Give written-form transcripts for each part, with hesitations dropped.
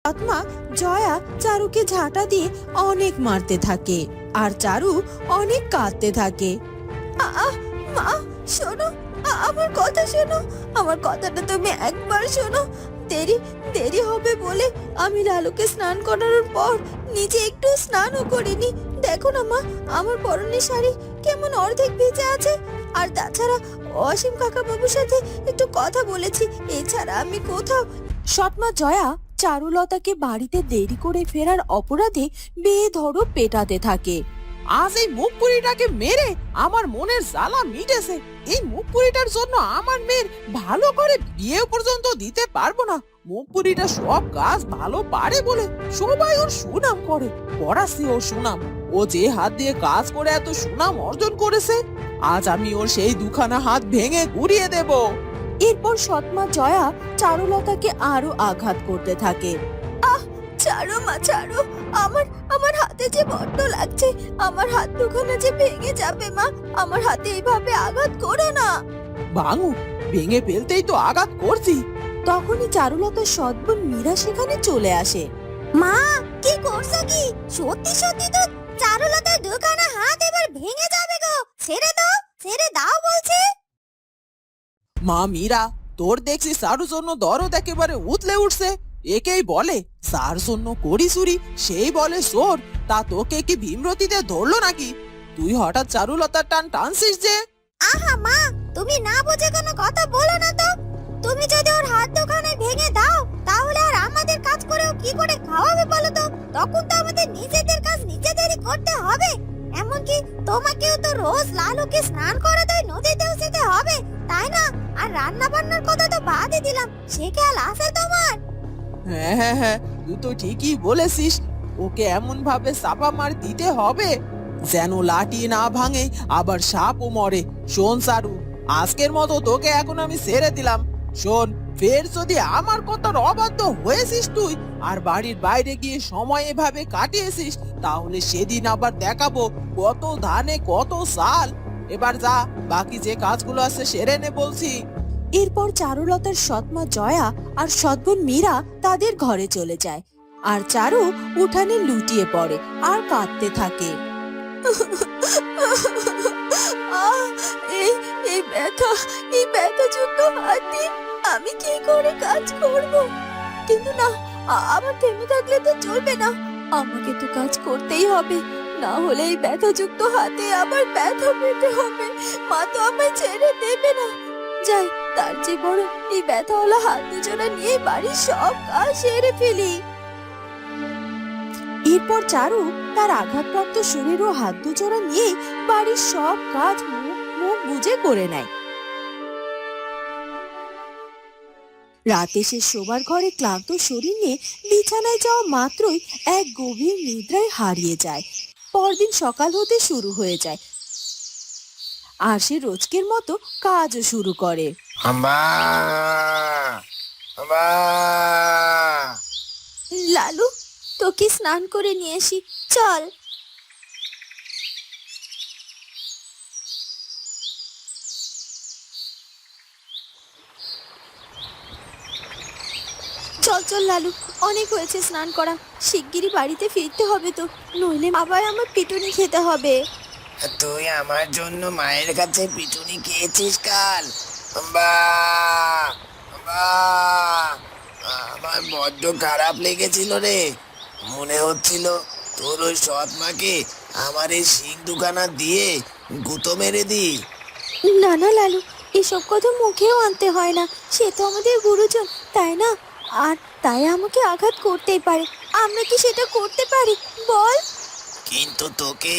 সৎমা জয়া চারুকে ঝাঁটা দিয়ে অনেক মারতে থাকে আর চারু অনেক কাঁদতে থাকে। মা শোনো, আমার কথা শোনো, আমার কথাটা তুমি একবার শোনো। দেরি দেরি হবে বলে আমি লালুকে স্নান করানোর পর নিজে একটু স্নানও করিনি। দেখো না মা, আমার পরনের শাড়ি কেমন অর্ধেক ভিজে আছে। আর তাছাড়া অসীম কাকা বাবুর সাথে একটু কথা বলেছি, এছাড়া আমি কোথাও। সৎমা জয়া চারুলতাকে বাড়িতে দেরি করে ফেরার অপরাধে বেধড়ক পেটাতে থাকে। আজ এই মুখ পুরিটাকে মেরে আমার মনের জ্বালা মিটেছে। এই মুখ পুরিটার জন্য আমার মেয়ের ভালো করে বিয়ে পর্যন্ত দিতে পারবো না। মুখ পুরিটা সব কাজ ভালো পারে বলে সবাই ওর সুনাম করে, পড়াচ্ছি ওর সুনাম। ও যে হাত দিয়ে কাজ করে এত সুনাম অর্জন করেছে, আজ আমি ওর সেই দুখানা হাত ভেঙে গুড়িয়ে দেব। এরপর সৎমা জয়া চারুলতাকে আরো আঘাত করতে থাকে। ছাড়ো মা, ছাড়ো, আমার আমার হাতে যে বড্ড লাগছে, আমার হাত দুখানা যে ভেঙে যাবে। মা, আমার হাতে এইভাবে আঘাত করো না। ভাঙু, ভেঙে ফেলতেই তো আঘাত করছি। তখনই চারুলতার সৎবোন মীরা সেখানে চলে আসে। মা, কি করছো কি? সত্যি সত্যি তো চারুলতার দুখানা হাত এবার ভেঙে যাবে গো। ছেড়ে দাও, ছেড়ে দাও বলছে। মা মীরা, তোর দেখছি সারুর জন্য দরদ একেবারে উতলে উঠছে। একেই বলে যার জন্য করি চুরি সেই বলে চোর। তা তোকে কি ভীমরতিতে ধরলো নাকি? তুই হঠাৎ চারুলতার টান টানছিস যে? আহা মা, তুমি না বুঝে কোনো কথা বলো না তো। তুমি যদি ওর হাত দুখানা ভেঙে দাও, তাহলে আর আমাদের কাজ করেও কি করে খাওয়াবে বলো তো? তখন তো আমাদের নিজেদের কাজ নিজেদেরই করতে হবে। এমনকি তোমাকেও তো রোজ লালুকে স্নান করাতে নদীতেও যেতে হবে, তাই না? আর রান্না বান্নার কথা তো বাদই দিলাম, সে খেয়াল আছে তোমার? হ্যাঁ হ্যাঁ হ্যাঁ, তুই তো ঠিকই বলেছিস। ওকে এমন ভাবে চাপা মার দিতে হবে যেন লাঠি না ভাঙে আবার সাপও মরে। শোন সারু, আজকের মতো তোকে এখন আমি ছেড়ে দিলাম। শোন, ফের যদি আমার কথার অবাধ্য হয়েছিস তুই আর বাড়ির বাইরে গিয়ে সময় এভাবে কাটিয়েছিস, তাহলে সেদিন আবার দেখাবো কত ধানে কত চাল। এবার যা, বাকি যে কাজগুলো আছে সেরে নে বলছি। এরপর চারুলতার সৎমা জয়া আর সৎবোন মীরা তাদের ঘরে চলে যায় আর চারু উঠানে লুটিয়ে পড়ে আর কাঁদতে থাকে। এই ব্যথা, এই ব্যথাযুক্ত হাতে আমি কি করে কাজ করব? কিন্তু না, আমার থেমে থাকলে তো চলবে না, আমাকে তো কাজ করতেই হবে, না হলে এই ব্যথাযুক্ত হাতে আবার ব্যথা পেতে হবে। মা তো আমায় ছেড়ে দেবে না। যাই, তার যে বড় এই ব্যথাওয়ালা হাত দুজোড়া নিয়ে বাড়ির সব কাজ সেরে ফেলি। এরপর চারু তার আঘাতপ্রাপ্ত শরীর ও হাত দুজোড়া নিয়ে বাড়ির সব কাজ মুখ বুজে করে নেয়। রাতে সে শোবার ঘরে ক্লান্ত শরীর নিয়ে বিছানায় যাওয়া মাত্রই এক গভীর নিদ্রায় হারিয়ে যায়। পরদিন সকাল হতে শুরু হয়ে যায় আর সে রোজকের মতো কাজও শুরু করে। লালু, তোকে স্নান করে নিয়ে আসি, চল। চল চল লালু, অনেক হয়েছে স্নান করা, শিগগিরই বাড়িতে ফিরতে হবে তো, নইলে আবার আমার পিটুনি খেতে হবে। তুই আমার জন্য মায়ের কাছে পিটুনি খেয়েছিস কাল? বা আমার বড্ড খারাপ লেগেছিল রে। মনে হচ্ছিল তোর ওই সৎ মাকে আমার এই শিং দুখানা দিয়ে গুঁতো মেরে দি। না না লালু, এসব কথা মুখেও আনতে হয় না, সে তো আমাদের গুরুজন, তাই না? আর তাই আমাকে আঘাত করতেই পারে, আমরা কি সেটা করতে পারি বল? কিন্তু তোকে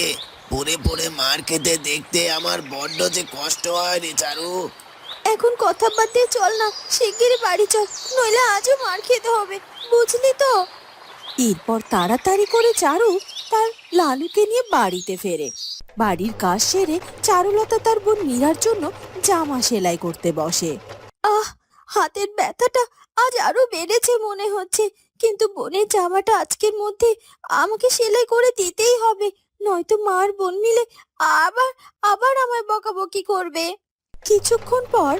পড়ে পড়ে মার খেতে দেখতে আমার বড্ড যে কষ্ট হয় রে চারু। এখন কথা বাদ দিয়ে চল না, শিগগিরই বাড়ি চল, নইলে আজও মার খেতে হবে, বুঝলি তো? এরপর তাড়াতাড়ি করে চারু তার লালুকে নিয়ে বাড়িতে ফেরে। বাড়ির কাজ সেরে চারুলতা তার বোন মীরার জন্য জামা সেলাই করতে বসে। হাতের ব্যথাটা আজ আরো বেড়েছে মনে হচ্ছে, কিন্তু বোনের জামাটা আজকের মধ্যে আমাকে সেলাই করে দিতেই হবে, নয়তো মার বোন মিলে আবার আবার আমায় বকাবকি করবে। কিছুক্ষণ পর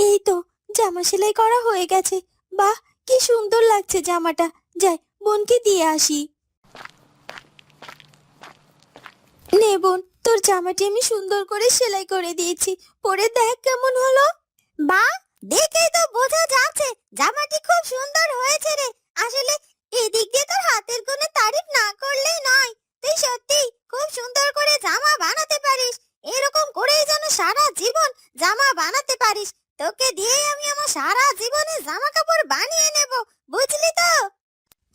এই তো জামা সেলাই করা হয়ে গেছে। বাহ, কি সুন্দর লাগছে জামাটা। যাই, বোনকে দিয়ে আসি। নে বোন, তোর জামাটি আমি সুন্দর করে সেলাই করে দিয়েছি, পরে দেখ কেমন হলো। বা, দেখেই তো বোঝা যাচ্ছে জামাটি খুব সুন্দর হয়েছে রে। আসলে এদিক দিয়ে তোর হাতের কোনো তারিফ না করলেই নয়। তুই সত্যি খুব সুন্দর করে জামা বানাতে পারিস। এরকম করেই যেন সারা জীবন জামা বানাতে পারিস। তোকে দিয়েই আমি আমার সারা জীবনে জামা কাপড় বানিয়ে নেব, বুঝলি তো?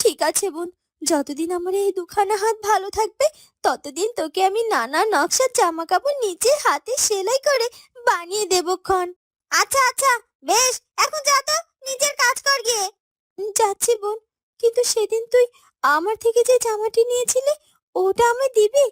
ঠিক আছে বোন, যতদিন আমার এই দুখানা হাত ভালো থাকবে ততদিন তোকে আমি নানা নকশার জামা কাপড় নিজে হাতে সেলাই করে বানিয়ে দেব ক্ষণ। আচ্ছা আচ্ছা, বেশ, এখন যা তো, নিজের কাজ কর গিয়ে। যাচ্ছি বোন, কিন্তু সেদিন তুই আমার থেকে যে জামাটি নিয়েছিলি ওটা আমায় দিবি?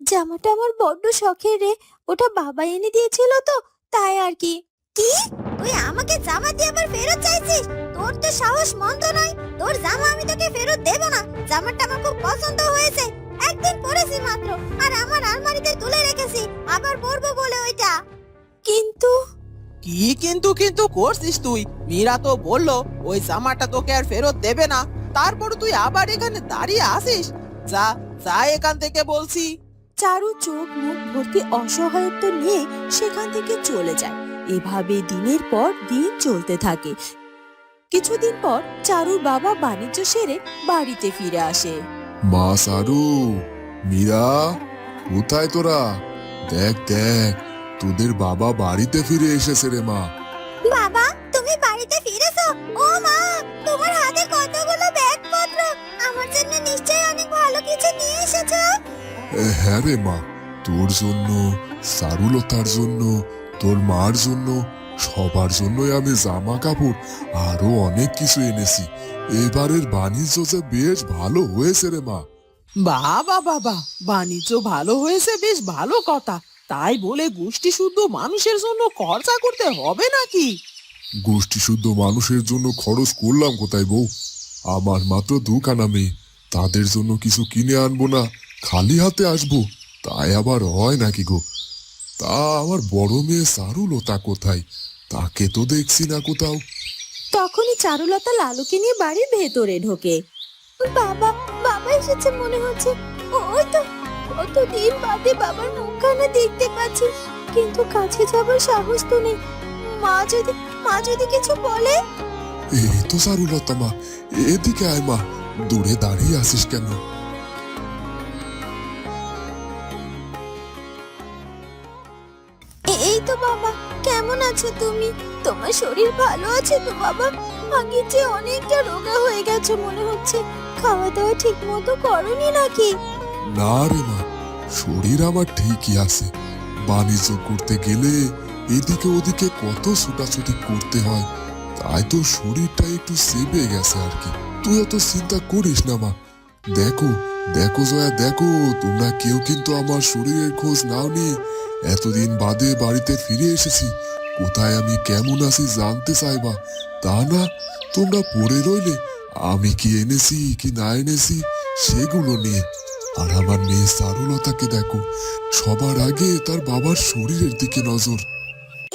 জামাটা আমার বড্ড শখের রে, ওটা বাবা এনে দিয়েছিল তো, তাই আর কি। কি, তুই আমাকে জামা দিয়ে আবার ফেরত চাইছিস? তোর তো সাহস মন্দ নয়, তোর জামা আমি তোকে ফেরত দেব না। জামাটা আমার খুব পছন্দ হয়েছে, একদিন পরেছি মাত্র, আর আমার আলমারিতে তুলে রেখেছি, আবার পরবো বলে ওইটা। কিন্তু কি কিন্তু কিন্তু করছিস তুই? মীরা তো বললো ওই জামাটা তোকে আর ফেরত দেবে না, তারপর তুই আবার এখানে দাঁড়িয়ে আসিস। যা যা এখান থেকে বলছি। চারু চোখ মুখ ভর্তি অসহায়ত্ব নিয়ে সেখান থেকে চলে যায়। এভাবে দিনের পর দিন চলতে থাকে। কিছুদিন পর চারুর বাবা বাণিজ্য সেরে বাড়িতে ফিরে আসে। মা সারু, মীরা, কোথায় তোরা? দেখ দেখ, তোদের বাবা বাড়িতে ফিরে এসেছে রে মা। বাবা, তুমি বাড়িতে ফিরেছো? ও মা, তোমার হাতে কতগুলো ব্যাগপত্র, আমার জন্য নিশ্চয়ই অনেক ভালো কিছু নিয়ে এসেছো। হ্যাঁ রে মা, তোর জন্য, সারুলতার জন্য, তোর মার জন্য, সবার জন্যই আমি জামা কাপড় আরো অনেক কিছু এনেছি। এবারের বাণিজ্য যে বেশ ভালো হয়েছে রে মা। বাবা বাবা, বাণিজ্য ভালো হয়েছে, বেশ ভালো কথা। তাই বলে গোষ্ঠী শুদ্ধ মানুষের জন্য খরচা করতে হবে নাকি? গোষ্ঠী শুদ্ধ মানুষের জন্য খরচ করলাম কোথায় বউ? আমার মাত্র দুখানা মেয়ে, তাদের জন্য কিছু কিনে আনবো না, খালি হাতে আসবো? তাই আবার হয় নাকি গো? তা আমার বড় মেয়ে সারুলতা কোথায়? তাকে তো দেখছি না কোথাও। তখনই চারুলতা লালুকে নিয়ে বাড়ির ভেতরে ঢোকে। বাবা, বাবা এসেছে মনে হচ্ছে। ওই তো, কতদিন বাদে বাবার মুখখানা দেখতে পাচ্ছি, কিন্তু কাছে যাবার সাহস তো নেই। মা যদি কিছু বলে? এই তো সারুলতা মা, এদিকে আয় মা, দূরে দাঁড়িয়ে আসিস কেন? এই তো বাবা, কেমন আছো তুমি? তোমার শরীর ভালো আছে তো বাবা? আগের চেয়ে অনেকটা রোগা হয়ে গেছে মনে হচ্ছে। খাওয়া দাওয়া ঠিক মতো করনি নাকি? না রে মা, শরীর আমার ঠিকই আছে। বাণিজ্য করতে গেলে এদিকে ওদিকে কত ছুটাছুটি করতে হয়, তাই তো শরীরটা একটু সেবে গেছে আর কি। তুই অত চিন্তা করিস না মা। দেখো দেখো জয়া, দেখো, তোমরা কেউ কিন্তু আমার শরীরের খোঁজ নাওনি। এতদিন বাদে বাড়িতে ফিরে এসেছি, কোথায় আমি কেমন আছি জানতে চাইবা, তা না তোমরা পড়ে রইলে আমি কি এনেছি কি না এনেছি সেগুলো নিয়ে। আর আমার মেয়ে সারুলতাকে দেখো, সবার আগে তার বাবার শরীরের দিকে নজর।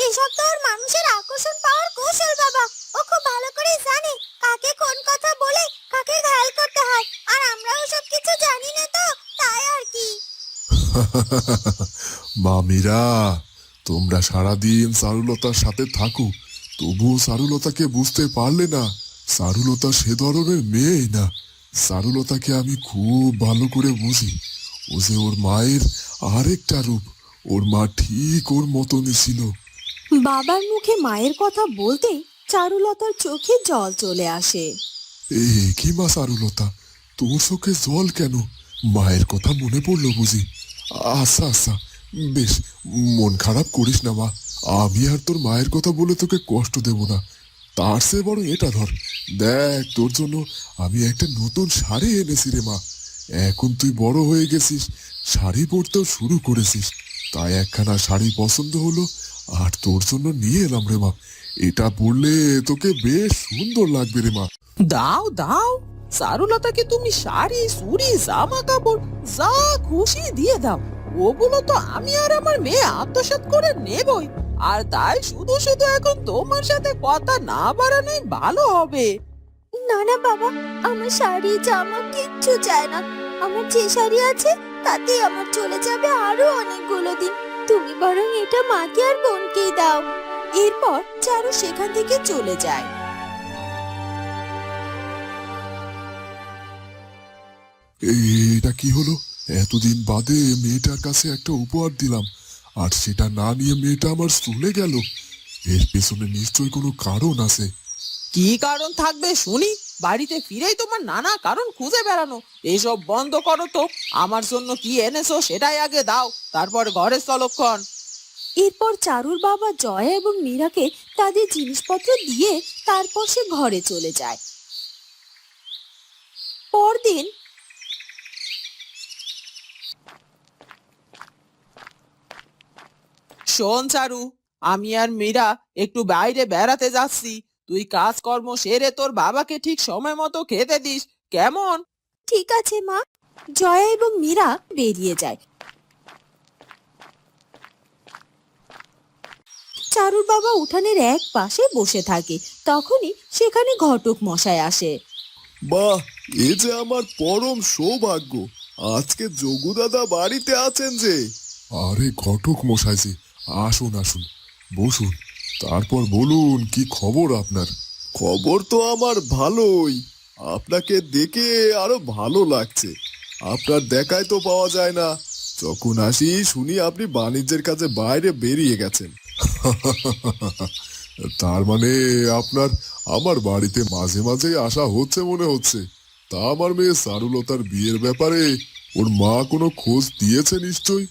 এসব তো আর মানুষের আকর্ষণ পাওয়ার কৌশল বাবা। ও খুব ভালো করে জানে কাকে কোন কথা বলে কাকে ঘায়াল করতে হয়, আর আমরা ওসব কিছু জানি না তো, তাই আর কি। মামিরা, তোমরা সারাদিন সারুলতার সাথে থাকো, তবুও সারুলতাকে বুঝতে পারলে না। সারুলতা সে ধরনের মেয়েই না। সারুলতাকে আমি খুব ভালো করে বুঝি। ও যে ওর মায়ের আরেকটা রূপ। ওর মা ঠিক ওর মতনই ছিল। বাবার মুখে মায়ের কথা বলতেই চারুলতার চোখে জল চলে আসে। কি মা সারুলতা, তোর চোখে জল কেন? মায়ের কথা মনে পড়লো বুঝি? আচ্ছা আচ্ছা, বেশ, মন খারাপ করিস না মা। আমি আর তোর মায়ের কথা বলে তোকে কষ্ট দেব না। তার চেয়ে বড় এটা ধর, দেখ তোর জন্য আমি একটা নতুন শাড়ি এনেছি রে মা। এখন তুই বড় হয়ে গেছিস, শাড়ি পরতেও শুরু করেছিস, তাই একখানা শাড়ি পছন্দ হলো আর তোর জন্য নিয়ে এলাম রে মা। এটা পরলে তোকে বেশ সুন্দর লাগবে রে মা। দাও দাও, চারুলতাকে তুমি শাড়ি চুড়ি জামা কাপড় যা খুশি দিয়ে দাও। ওগুলো তো আমি আর আমার মেয়ে আত্মসাৎ করে নেবই। আর তাই শুধু শুধু এখন তোমার সাথে কথা না বাড়ানোই ভালো হবে। না না বাবা, আমার শাড়ি জামা কিচ্ছু চাই না। আমার যে শাড়ি আছে তাতেই আমার চলে যাবে আরো অনেকগুলো দিন। তুমি বরং এটা মাকে আর বোনকেই দাও। এরপর চারু সেখান থেকে চলে যায়। এটা কি হলো? এতদিন বাদে মেয়েটার কাছে একটা উপহার দিলাম, আর সেটা না নিয়ে মেয়েটা আমার চলে গেল। এর পেছনে নিশ্চয়ই কোনো কারণ আছে। কি কারণ থাকবে শুনি? বাড়িতে ফিরেই তোমার নানা কারণ খুঁজে বেড়ানো। এসব বন্ধ করো তো। আমার জন্য কি এনেছো সেটাই আগে দাও, তারপর ঘরের চলক্ষণ। এরপর চারুর বাবা জয়া এবং মীরাকে তাদের জিনিসপত্র দিয়ে তারপর সে ঘরে চলে যায়। পরদিন শোন চারু, আমি আর মীরা একটু বাইরে বেড়াতে যাচ্ছি। তুই কাজকর্ম সেরে তোর বাবাকে ঠিক সময় মতো খেতে দিস, কেমন? ঠিক আছে মা। জয়া এবং মীরা বেরিয়ে যায়। চারুর বাবা উঠানের এক পাশে বসে থাকে। তখনই সেখানে ঘটক মশাই আসে। বাহ, এ যে আমার পরম সৌভাগ্য। আজকে যোগু দাদা বাড়িতে আছেন যে। আরে ঘটক মশাই যে, আসুন আসুন, বসুন। তারপর বলুন, কি খবর আপনার? খবর তো আমার ভালোই। আপনাকে দেখে আরো ভালো লাগছে। আপনার দেখাই তো পাওয়া যায় না। যখন আসি শুনি আপনি বাণিজ্যের কাজে বাইরে বেরিয়ে গেছেন। তার মানে আপনার আমার বাড়িতে মাঝে মাঝে আসা হচ্ছে মনে হচ্ছে। তা আমার মেয়ে চারুলতার বিয়ের ব্যাপারে ওর মা কোনো খোঁজ দিয়েছে নিশ্চয়?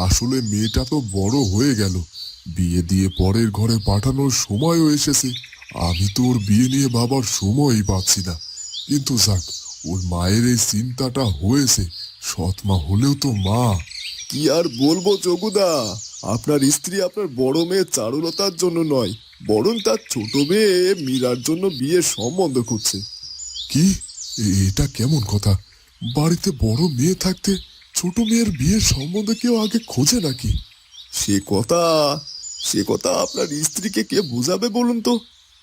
আসলে মেয়েটা তো বড় হয়ে গেল, বিয়ে দিয়ে পরের ঘরে পাঠানোর সময়ও এসেছে। আমি তো ওর বিয়ে নিয়ে ভাবার সময়ই পাচ্ছি না। কিন্তু যাক, ওর মায়ের এই চিন্তাটা হয়েছে। সৎমা হলেও তো মা। কি আর বলবো যোগুদা, আপনার স্ত্রী আপনার বড় মেয়ে চারুলতার জন্য নয়, বরং তার ছোট মেয়ে মীরার জন্য বিয়ের সম্বন্ধ খুঁজছে। কি? এটা কেমন কথা? বাড়িতে বড় মেয়ে থাকতে ছোট মেয়ের বিয়ের সম্বন্ধে কেউ আগে খোঁজে নাকি? সে কথা সে কথা আপনার স্ত্রীকে কে বোঝাবে বলুন তো?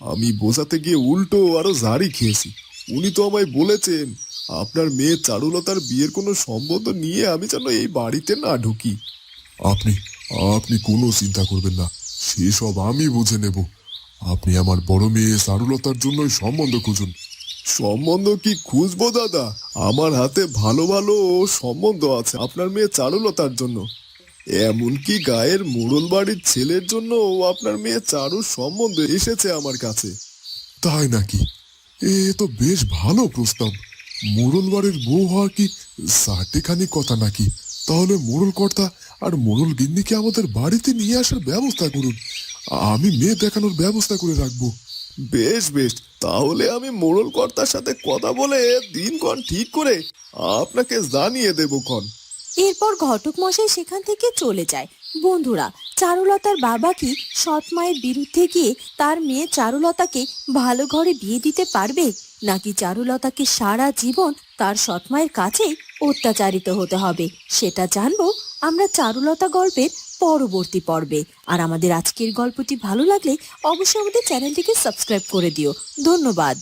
আমি বোঝাতে গিয়ে উল্টো আরো জারি খেয়েছি। উনি তো আমায় বলেছেন আপনার মেয়ে চারুলতার বিয়ের কোনো সম্বন্ধ নিয়ে আমি যেন এই বাড়িতে না ঢুকি। আপনি আপনি কোনো চিন্তা করবেন না, সেসব আমি বুঝে নেব। আপনি আমার বড় মেয়ে চারুলতার জন্যই সম্বন্ধ খুঁজুন। সম্বন্ধ কি খুঁজবো দাদা? আমার হাতে ভালো ভালো সম্বন্ধ আছে আপনার মেয়ে চারুলতার জন্য। এমনকি গায়ের মোড়ল বাড়ির ছেলের জন্য আপনার মেয়ে চারুর সম্বন্ধ এসেছে আমার কাছে। তাই নাকি? এ তো বেশ ভালো প্রস্তাব। মোড়ল বাড়ির বউ হওয়া কি চারটেখানি কথা নাকি? তাহলে মোড়ল কর্তা আর মোড়ল গিন্নিকে আমাদের বাড়িতে নিয়ে আসার ব্যবস্থা করুন। আমি মেয়ে দেখানোর ব্যবস্থা করে রাখবো। বেশ বেশ, তাহলে আমি মোড়ল কর্তার সাথে কথা বলে দিনক্ষণ ঠিক করে আপনাকে জানিয়ে দেবো ক্ষণ। এরপর ঘটক মশাই সেখান থেকে চলে যায়। বন্ধুরা, চারুলতার বাবা কি সৎ মায়ের বিরুদ্ধে গিয়ে তার মেয়ে চারুলতাকে ভালো ঘরে বিয়ে দিতে পারবে, নাকি চারুলতাকে সারা জীবন তার সৎ মায়ের কাছেই অত্যাচারিত হতে হবে? সেটা জানবো আমরা চারুলতা গল্পের পরবর্তী পর্বে। আর আমাদের আজকের গল্পটি ভালো লাগলে অবশ্যই আমাদের চ্যানেলটিকে সাবস্ক্রাইব করে দিও। ধন্যবাদ।